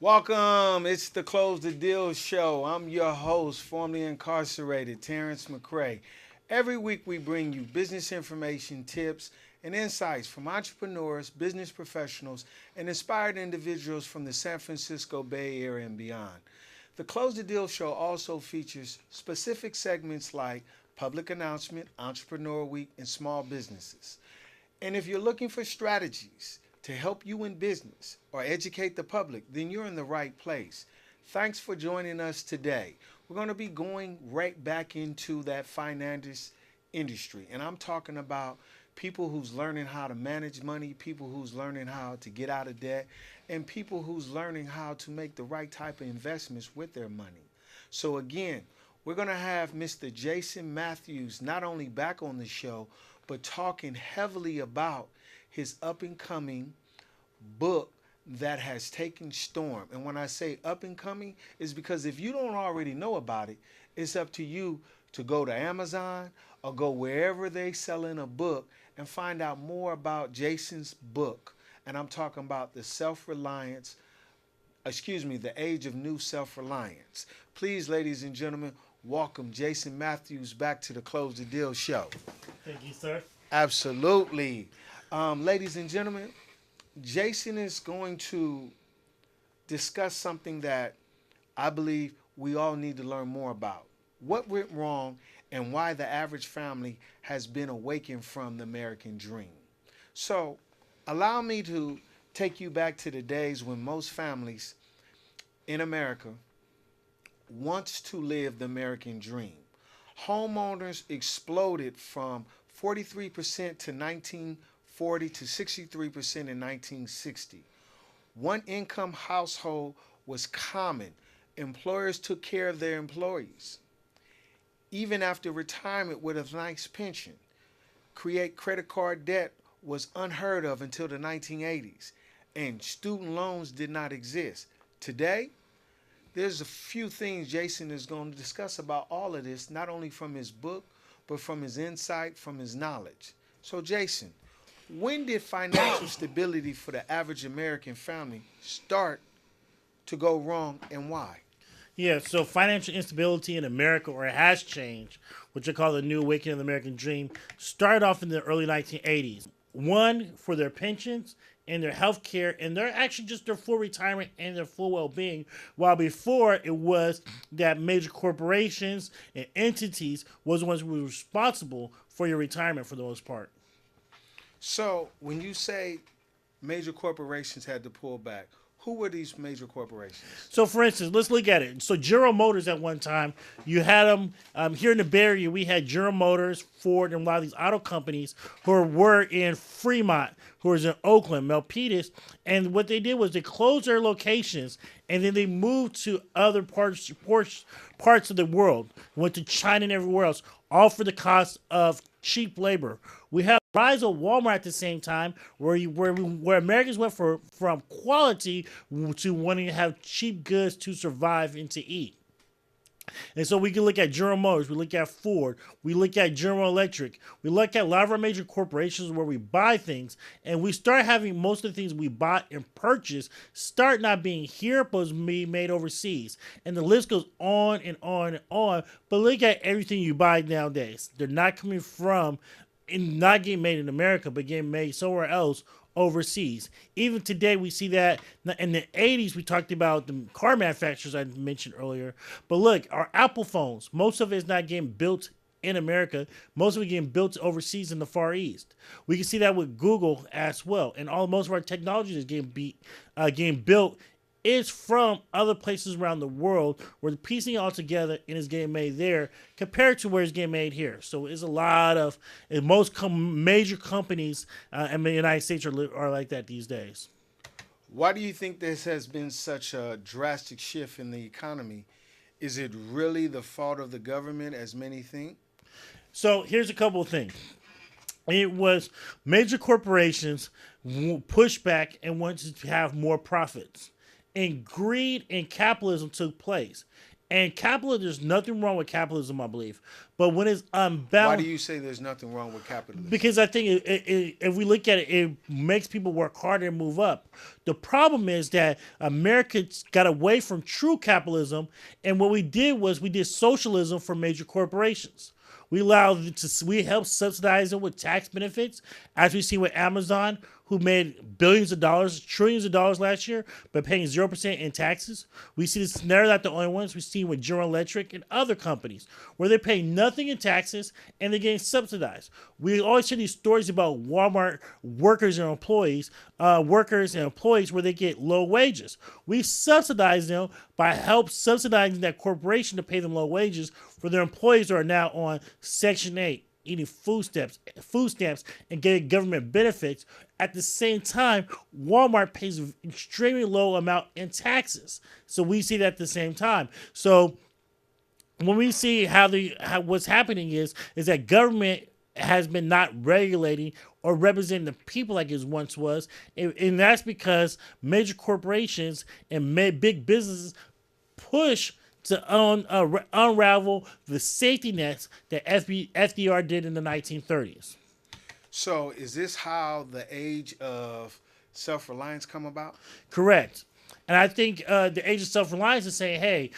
Welcome. It's the Close the Deal show. I'm your host, formerly incarcerated, Terrence McCray. Every week we bring you business information, tips, and insights from entrepreneurs, business professionals, and inspired individuals from the San Francisco Bay Area and beyond. The Close the Deal show also features specific segments like public announcement, entrepreneur week, and small businesses. And if you're looking for strategies to help you in business or educate the public, then you're in the right place. Thanks for joining us today. We're going to be going right back into that finance industry. And I'm talking about people who's learning how to manage money, people who's learning how to get out of debt, and people who's learning how to make the right type of investments with their money. So again, we're going to have Mr. Jason Matthews not only back on the show, but talking heavily about his up and coming book that has taken storm. And when I say up and coming, is because if you don't already know about it, it's up to you to go to Amazon or go wherever they selling a book and find out more about Jason's book. And I'm talking about the Age of New Self Reliance. Please, ladies and gentlemen, welcome Jason Matthews back to the Close the Deal show. Thank you, sir. Absolutely. Ladies and gentlemen, Jason is going to discuss something that I believe we all need to learn more about. What went wrong and why the average family has been awakened from the American dream. So, allow me to take you back to the days when most families in America wants to live the American dream. Homeowners exploded from 43% to 1940 to 63% in 1960. One income household was common. Employers took care of their employees. Even after retirement with a nice pension, create credit card debt was unheard of until the 1980s, and student loans did not exist. Today, there's a few things Jason is going to discuss about all of this, not only from his book, but from his insight, from his knowledge. So, Jason, when did financial stability for the average American family start to go wrong and why? Yeah, so financial instability in America, or it has changed, which I call the new awakening of the American dream, started off in the early 1980s. One, for their pensions and their health care, and they're actually just their full retirement and their full well-being, while before it was that major corporations and entities was the ones who were responsible for your retirement for the most part. So, when you say major corporations had to pull back, who were these major corporations? So, for instance, let's look at it. So, General Motors at one time, you had them here in the Bay Area. We had General Motors, Ford, and a lot of these auto companies who were in Fremont, who was in Oakland, Milpitas, and what they did was they closed their locations and then they moved to other parts of the world, went to China and everywhere else, all for the cost of cheap labor. We have the rise of Walmart at the same time, where Americans went from quality to wanting to have cheap goods to survive and to eat. And so we can look at General Motors, we look at Ford, we look at General Electric, we look at a lot of our major corporations where we buy things, and we start having most of the things we bought and purchased start not being here, but was made overseas. And the list goes on and on and on. But look at everything you buy nowadays. They're not coming from, and not getting made in America, but getting made somewhere else overseas. Even today, we see that in the 80s, we talked about the car manufacturers I mentioned earlier. But look, our Apple phones, most of it is not getting built in America. Most of it getting built overseas in the Far East. We can see that with Google as well. And most of our technology is getting built is from other places around the world where they're piecing it all together and is getting made there compared to where it's getting made here. So it's a lot of, and most major companies in the United States are like that these days. Why do you think this has been such a drastic shift in the economy? Is it really the fault of the government, as many think? So here's a couple of things. It was major corporations pushed back and wanted to have more profits. And greed and capitalism took place. And capitalism, there's nothing wrong with capitalism, I believe. But when it's Why do unbalanced, you say there's nothing wrong with capitalism? because I think if we look at it, it makes people work harder and move up. The problem is that America got away from true capitalism, and what we did was we did socialism for major corporations. We helped subsidize them with tax benefits, as we see with Amazon, who made billions of dollars, trillions of dollars last year, but paying 0% in taxes. We see this. They're not the only ones. We see with General Electric and other companies where they're paying nothing in taxes and they're getting subsidized. We always hear these stories about Walmart workers and employees where they get low wages. We subsidize them by help subsidizing that corporation to pay them low wages for their employees who are now on Section 8, eating food stamps, and getting government benefits. At the same time, Walmart pays an extremely low amount in taxes. So we see that at the same time. So when we see how what's happening is that government has been not regulating or representing the people like it once was, and that's because major corporations and big businesses push to unravel the safety nets that FDR did in the 1930s. So, is this how the age of self-reliance come about? Correct. And I think the Age of Self Reliance is saying, hey,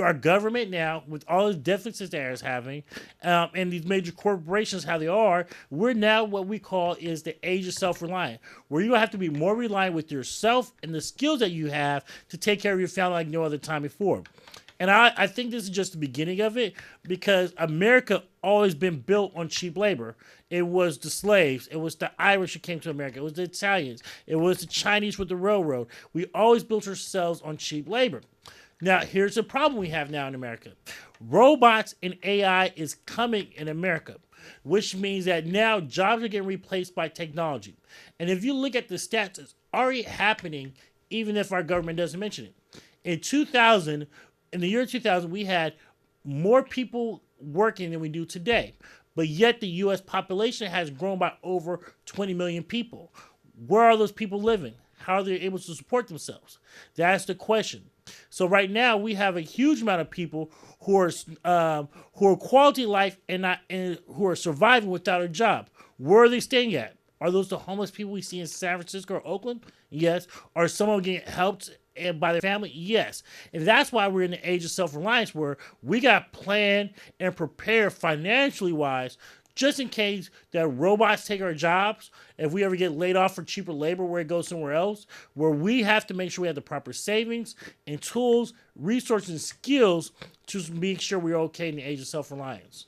our government now, with all the deficits that it's having, and these major corporations, how they are, we're now what we call is the Age of Self Reliance, where you have to be more reliant with yourself and the skills that you have to take care of your family like no other time before. And I think this is just the beginning of it, because America always been built on cheap labor. It was the slaves. It was the Irish who came to America. It was the Italians. It was the Chinese with the railroad. We always built ourselves on cheap labor. Now, here's the problem we have now in America. Robots and AI is coming in America, which means that now jobs are getting replaced by technology. And if you look at the stats, it's already happening, even if our government doesn't mention it. In the year 2000, we had more people working than we do today. But yet the U.S. population has grown by over 20 million people. Where are those people living? How are they able to support themselves? That's the question. So right now we have a huge amount of people who are quality life and who are surviving without a job. Where are they staying at? Are those the homeless people we see in San Francisco or Oakland? Yes. Are some of them getting helped by their family? Yes. And that's why we're in the age of self-reliance, where we got to plan and prepare financially wise, just in case that robots take our jobs. If we ever get laid off for cheaper labor where it goes somewhere else, where we have to make sure we have the proper savings and tools, resources, and skills to make sure we're okay in the age of self-reliance.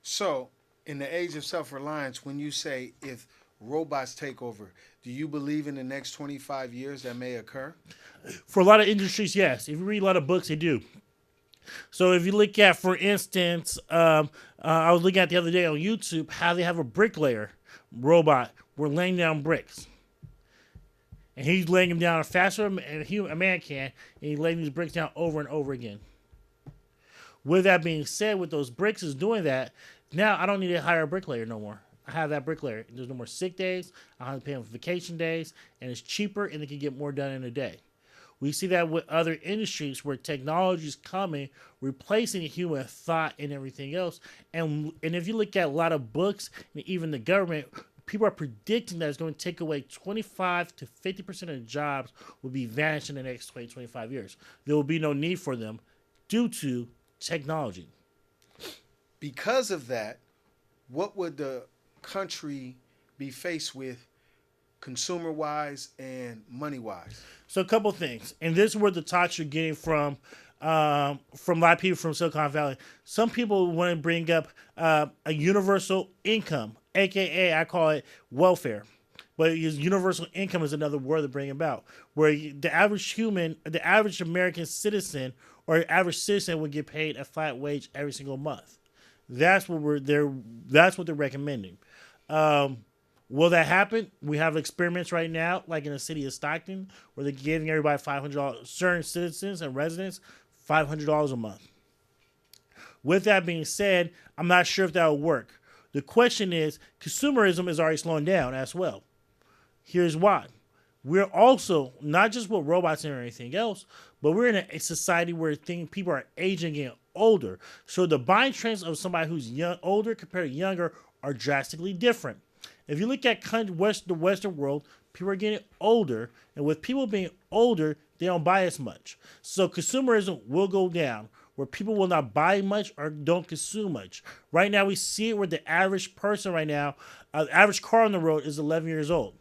So, in the age of self-reliance, when you say if robots take over, do you believe in the next 25 years that may occur? For a lot of industries, yes. If you read a lot of books, they do. So if you look at, for instance, I was looking at the other day on YouTube how they have a bricklayer robot. We're laying down bricks. And he's laying them down faster than a man can, and he's laying these bricks down over and over again. With that being said, with those bricks is doing that, now I don't need to hire a bricklayer no more. I have that bricklayer. There's no more sick days. I don't have to pay them for vacation days, and it's cheaper, and they can get more done in a day. We see that with other industries where technology is coming, replacing human thought and everything else. And if you look at a lot of books and even the government, people are predicting that it's going to take away 25 to 50% of the jobs will be vanished in the next 20, 25 years. There will be no need for them due to technology. Because of that, what would the country be faced with consumer-wise and money-wise? So a couple things, and this is where the talks you're getting from a lot of people from Silicon Valley. Some people want to bring up a universal income, aka I call it welfare, but universal income is another word to bring about, where the average American citizen or average citizen would get paid a flat wage every single month. That's what That's what they're recommending. Will that happen? We have experiments right now, like in the city of Stockton, where they're giving everybody $500, certain citizens and residents, $500 a month. With that being said, I'm not sure if that will work. The question is, consumerism is already slowing down as well. Here's why. we're also not just with robots and everything else, but we're in a society where people are aging and older. So the buying trends of somebody who's older compared to younger are drastically different. If you look at the Western world, people are getting older, and with people being older, they don't buy as much. So consumerism will go down, where people will not buy much or don't consume much. Right now, we see it where the average person right now, average car on the road is 11 years old.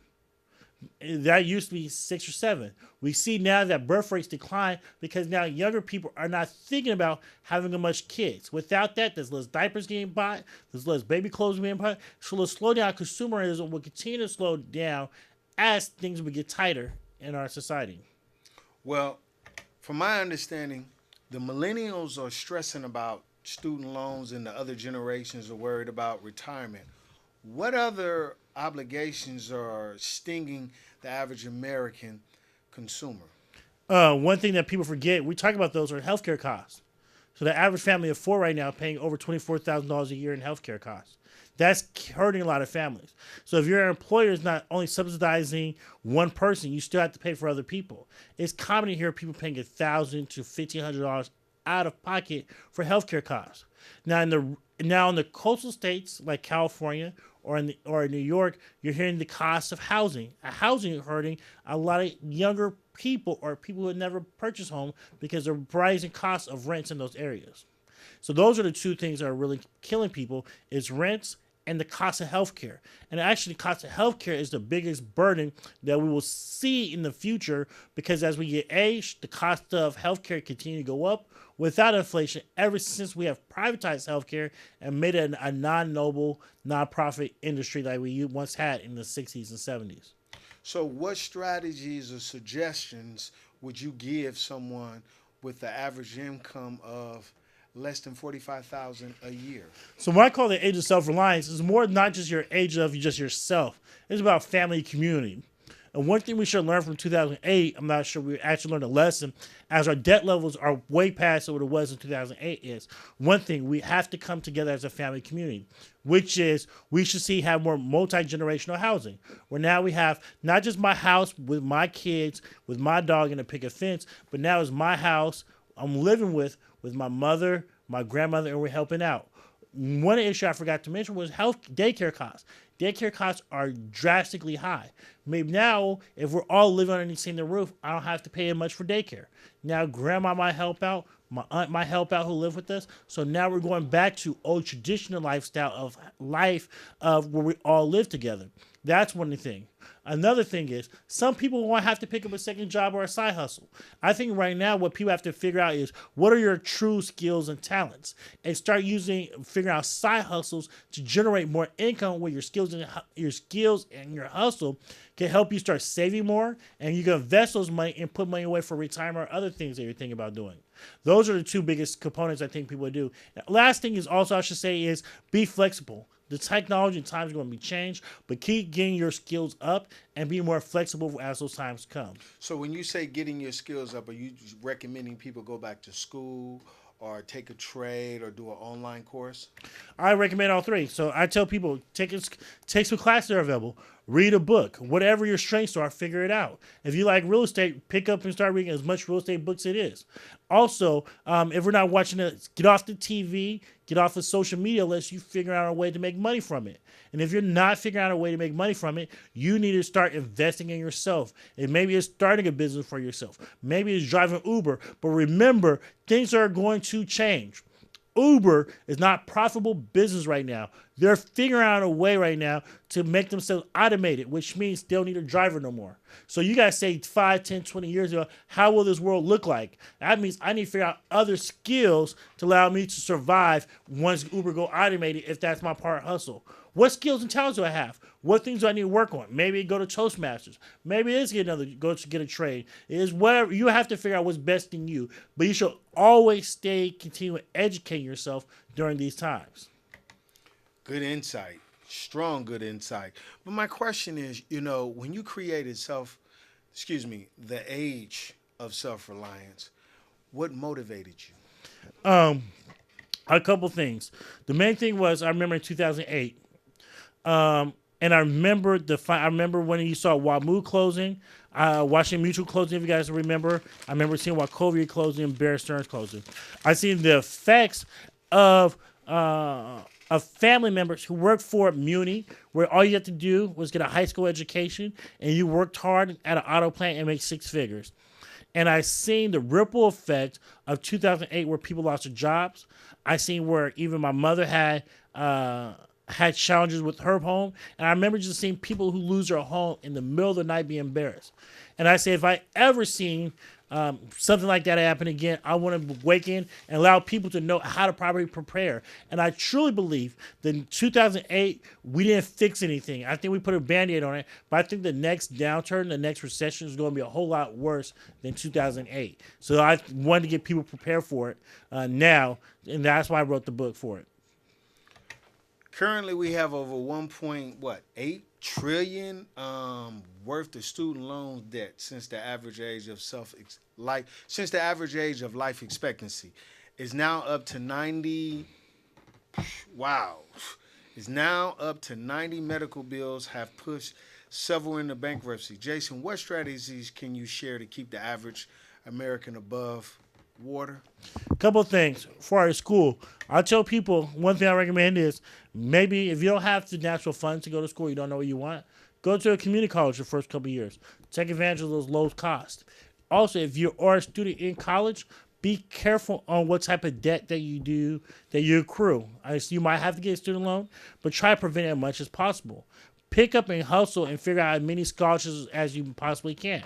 That used to be 6 or 7. We see now that birth rates decline because now younger people are not thinking about having much kids. Without that, there's less diapers getting bought, there's less baby clothes being bought. So the slow down consumerism will continue to slow down as things will get tighter in our society. Well, from my understanding, the millennials are stressing about student loans and the other generations are worried about retirement. What other obligations are stinging the average American consumer? One thing that people forget, we talk about those are healthcare costs. So the average family of 4 right now paying over $24,000 a year in healthcare costs. That's hurting a lot of families. So if your employer is not only subsidizing one person, you still have to pay for other people. It's common to hear people paying $1,000 to $1,500 out of pocket for healthcare costs. Now in the coastal states like California or New York, you're hearing the cost of housing. Housing is hurting a lot of younger people or people who have never purchased home because of the rising costs of rents in those areas. So those are the two things that are really killing people: is rents and the cost of healthcare. And actually, the cost of healthcare is the biggest burden that we will see in the future because as we get aged, the cost of healthcare continue to go up without inflation ever since we have privatized healthcare and made it a non-noble, non-profit industry like we once had in the 60s and 70s. So, what strategies or suggestions would you give someone with the average income of less than 45,000 a year? So what I call the age of self-reliance is more not just your age of just yourself. It's about family community. And one thing we should learn from 2008, I'm not sure we actually learned a lesson, as our debt levels are way past what it was in 2008 is, one thing, we have to come together as a family community, which is we should have more multi-generational housing, where now we have not just my house with my kids, with my dog and a picket fence, but now it's my house I'm living with my mother, my grandmother, and we're helping out. One issue I forgot to mention was health daycare costs. Daycare costs are drastically high. Maybe now, if we're all living underneath the same roof, I don't have to pay as much for daycare. Now, grandma might help out, my aunt might help out who live with us. So now we're going back to old traditional lifestyle of life of where we all live together. That's one thing. Another thing is some people won't have to pick up a second job or a side hustle. I think right now what people have to figure out is what are your true skills and talents, and start figuring out side hustles to generate more income where your skills and your hustle can help you start saving more, and you can invest those money and put money away for retirement or other things that you're thinking about doing. Those are the two biggest components I think people do. Last thing is also I should say is be flexible. The technology and times are going to be changed, but keep getting your skills up and be more flexible as those times come. So, when you say getting your skills up, are you recommending people go back to school or take a trade or do an online course? I recommend all three. So I tell people take some classes that are available. Read a book. Whatever your strengths are, figure it out. If you like real estate, pick up and start reading as much real estate books it is. Also, if we're not watching it, get off the TV, get off of social media unless you figure out a way to make money from it. And if you're not figuring out a way to make money from it, you need to start investing in yourself. And maybe it's starting a business for yourself. Maybe it's driving Uber. But remember, things are going to change. Uber is not profitable business right now. They're figuring out a way right now to make themselves automated, which means they don't need a driver no more. So you guys say 5, 10, 20 years ago, how will this world look like? That means I need to figure out other skills to allow me to survive once Uber go automated if that's my part hustle. What skills and talents do I have? What things do I need to work on? Maybe go to Toastmasters. Maybe it is go to get a trade. It is whatever. You have to figure out what's best in you. But you should always continue educating yourself during these times. Good insight. Strong, good insight. But my question is, when you created the Age of Self Reliance, what motivated you? A couple things. The main thing was I remember in 2008, And I remember I remember when you saw WAMU closing, Washington Mutual closing. If you guys remember, I remember seeing Wachovia closing and Bear Stearns closing. I seen the effects of family members who worked for Muni, where all you had to do was get a high school education and you worked hard at an auto plant and make six figures. And I seen the ripple effect of 2008 where people lost their jobs. I seen where even my mother had challenges with her home. And I remember just seeing people who lose their home in the middle of the night be embarrassed. And I say, if I ever seen something like that happen again, I want to wake in and allow people to know how to properly prepare. And I truly believe that in 2008, we didn't fix anything. I think we put a Band-Aid on it, but I think the next downturn, the next recession is going to be a whole lot worse than 2008. So I wanted to get people prepared for it now, and that's why I wrote the book for it. Currently, we have over 1.8 trillion worth of student loan debt since the average age of life expectancy is now up to 90. Wow, is now up to 90. Medical bills have pushed several into bankruptcy. Jason, what strategies can you share to keep the average American above water? A couple of things for our school. I tell people one thing I recommend is maybe if you don't have the natural funds to go to school, you don't know what you want, go to a community college the first couple of years. Take advantage of those low costs. Also, if you are a student in college, be careful on what type of debt that you accrue. You might have to get a student loan, but try to prevent it as much as possible. Pick up and hustle and figure out as many scholarships as you possibly can.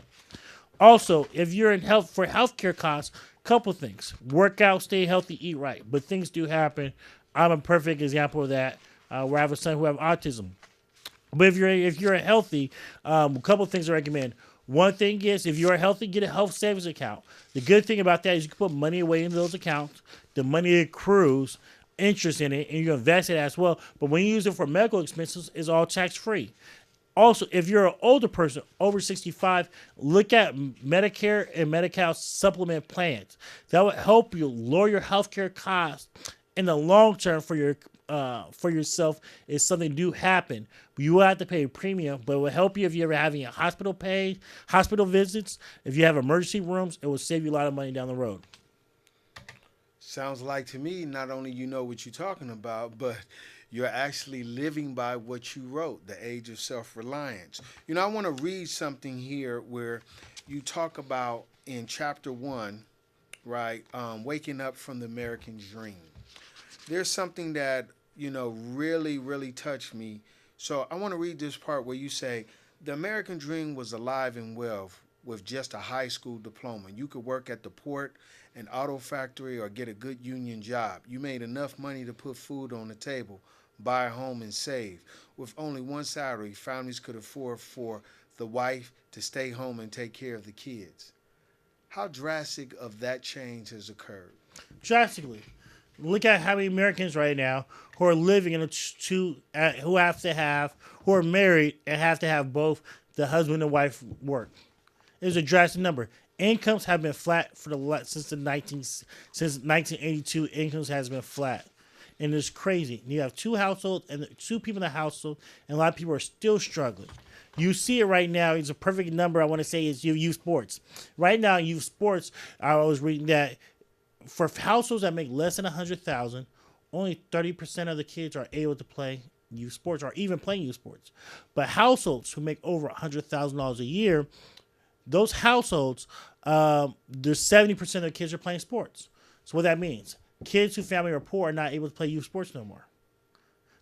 Also, if you're in healthcare costs, couple things: work out, stay healthy, eat right. But things do happen. I'm a perfect example of that. Where I have a son who have autism. But if you're healthy, a couple of things I recommend. One thing is, if you're healthy, get a health savings account. The good thing about that is you can put money away in those accounts. The money accrues interest in it, and you invest it as well. But when you use it for medical expenses, it's all tax free. Also, if you're an older person, over 65, look at Medicare and Medi-Cal supplement plans. That will help you lower your healthcare costs in the long term for yourself if something do happen. You will have to pay a premium, but it will help you if you're ever having a hospital visits. If you have emergency rooms, it will save you a lot of money down the road. Sounds like to me, not only you know what you're talking about, but you're actually living by what you wrote, The Age of Self Reliance. I want to read something here where you talk about in chapter 1, right, waking up from the American dream. There's something that, really, really touched me. So I want to read this part where you say, the American dream was alive and well with just a high school diploma. You could work at the port, an auto factory, or get a good union job. You made enough money to put food on the table, buy a home, and save. With only one salary, families could afford for the wife to stay home and take care of the kids. How drastic of that change has occurred? Drastically. Look at how many Americans right now who are living in who are married and have to have both the husband and wife work. It's a drastic number. Incomes have been flat since 1982. Incomes has been flat, and it's crazy. You have two households and two people in the household, and a lot of people are still struggling. You see it right now. It's a perfect number. I want to say is youth sports. Right now, youth sports. I was reading that for households that make less than 100,000, only 30% of the kids are able to play youth sports or even playing youth sports. But households who make over $100,000 a year, those households, there's 70% of the kids are playing sports. So what that means, kids whose family are poor are not able to play youth sports no more.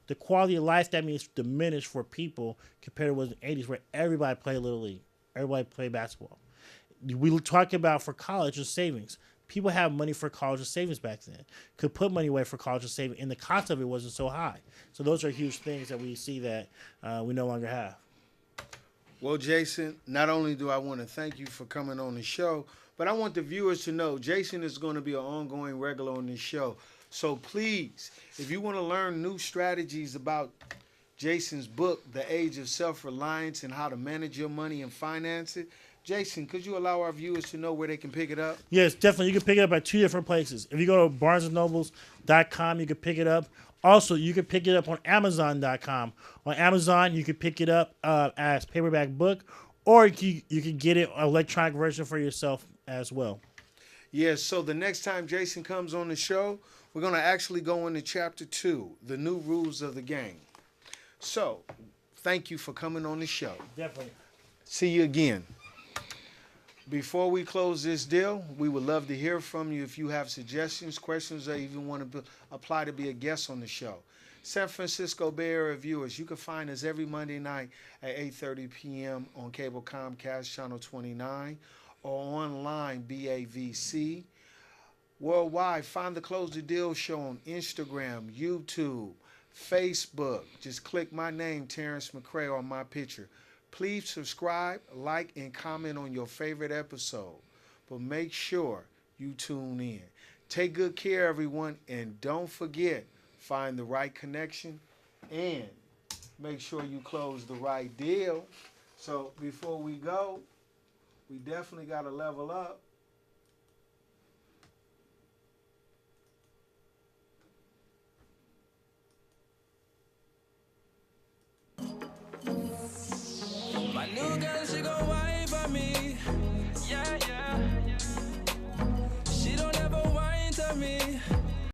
The quality of life that means diminished for people compared to what was in the 80s where everybody played Little League. Everybody played basketball. We were talking about for college and savings. People have money for college and savings back then. Could put money away for college and savings, and the cost of it wasn't so high. So those are huge things that we see that we no longer have. Well, Jason, not only do I want to thank you for coming on the show, but I want the viewers to know Jason is going to be an ongoing regular on this show. So please, if you want to learn new strategies about Jason's book, The Age of Self Reliance, and how to manage your money and finance it, Jason, could you allow our viewers to know where they can pick it up? Yes, definitely. You can pick it up at two different places. If you go to barnesandnobles.com, you can pick it up. Also, you can pick it up on amazon.com. On Amazon, you can pick it up as paperback book, or you can get it electronic version for yourself as well. Yes, so the next time Jason comes on the show, we're going to actually go into chapter 2, the new rules of the game. So, thank you for coming on the show. Definitely. See you again. Before we close this deal, we would love to hear from you if you have suggestions, questions, or even want to apply to be a guest on the show. San Francisco Bay Area viewers, you can find us every Monday night at 8:30 p.m. on cable Comcast Channel 29 or online BAVC. Worldwide, find the Close the Deal show on Instagram, YouTube, Facebook. Just click my name, Terrence McCray, on my picture. Please subscribe, like, and comment on your favorite episode. But make sure you tune in. Take good care, everyone, and don't forget, find the right connection and make sure you close the right deal. So before we go, we definitely got to level up. My new girl, she gon' wine for me.